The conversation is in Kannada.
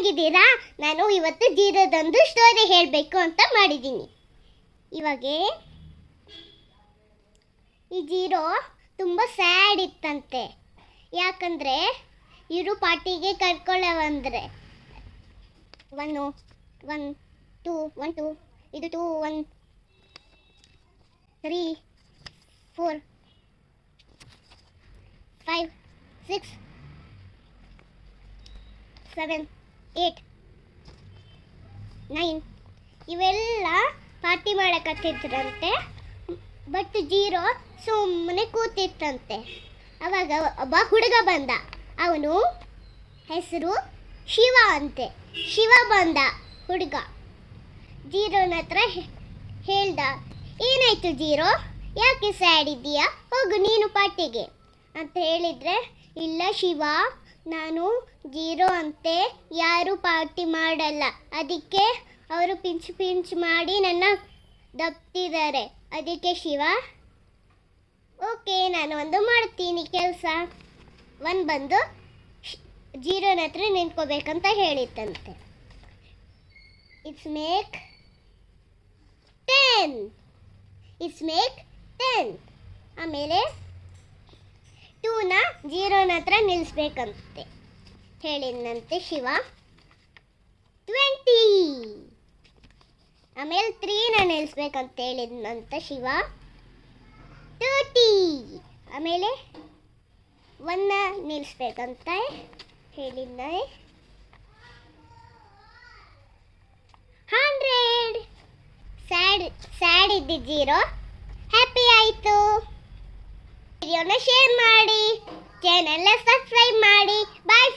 ಹೇಗಿದ್ದೀರಾ? ನಾನು ಇವತ್ತು ಜೀರೋದೊಂದು ಸ್ಟೋರಿ ಹೇಳಬೇಕು ಅಂತ ಮಾಡಿದ್ದೀನಿ. ಇವಾಗ ಈ ಜೀರೋ ತುಂಬ ಸ್ಯಾಡ್ ಇತ್ತಂತೆ. ಯಾಕಂದರೆ ಇವರು ಪಾರ್ಟಿಗೆ ಕರ್ಕೊಳ್ಳವಂದ್ರೆ 1 2 1 2 ಇದು 2 1 3 4 5 6 7 8 9 ಇವೆಲ್ಲ ಪಾರ್ಟಿ ಮಾಡಕತ್ತಿದ್ರಂತೆ. ಬಟ್ ಜೀರೋ ಸುಮ್ಮನೆ ಕೂತಿತ್ತಂತೆ. ಅವಾಗ ಒಬ್ಬ ಹುಡುಗ ಬಂದ. ಅವನು ಹೆಸರು ಶಿವ ಅಂತೆ. ಶಿವ ಬಂದ ಹುಡುಗ ಜೀರೋನ ಹತ್ರ ಹೇಳ್ದ, ಏನಾಯ್ತು ಜೀರೋ, ಯಾಕೆ ಸ್ಯಾಡ್ ಇದ್ದೀಯಾ, ಹೋಗು ನೀನು ಪಾರ್ಟಿಗೆ ಅಂತ ಹೇಳಿದರೆ, ಇಲ್ಲ ಶಿವ, ನಾನು ಜೀರೋ ಅಂತೆ ಯಾರೂ ಪಾರ್ಟಿ ಮಾಡಲ್ಲ, ಅದಕ್ಕೆ ಅವರು ಪಿಂಚ್ ಮಾಡಿ ನನ್ನ ದಬ್ತಿದ್ದಾರೆ. ಅದಕ್ಕೆ ಶಿವ, ಓಕೆ ನಾನು ಒಂದು ಮಾಡ್ತೀನಿ ಕೆಲಸ. ಬಂದು ಜೀರೋನ ಹತ್ರ ನಿಂತ್ಕೋಬೇಕಂತ ಹೇಳಿತ್ತಂತೆ. It's make 10. ಆಮೇಲೆ 2ನ ಜೀರೋನ ಹತ್ರ ನಿಲ್ಲಿಸ್ಬೇಕಂತೆ ಹೇಳಿದಂತೆ ಶಿವ. 20. ಆಮೇಲೆ 3ನ ನಿಲ್ಲಿಸ್ಬೇಕಂತ ಹೇಳಿದಂತ ಶಿವ. 30. ಆಮೇಲೆ 1ನ ನಿಲ್ಲಿಸ್ಬೇಕಂತ ಹೇಳಿದ್ದ. 100. ಸ್ಯಾಡ್ ಇದ್ದ ಜೀರೋ ಹ್ಯಾಪಿ ಆಯಿತು. ವಿಡಿಯೋನ ಶೇರ್ ಮಾಡಿ, ಚಾನೆಲ್ನ ಸಬ್ಸ್ಕ್ರೈಬ್ ಮಾಡಿ. ಬಾಯ್.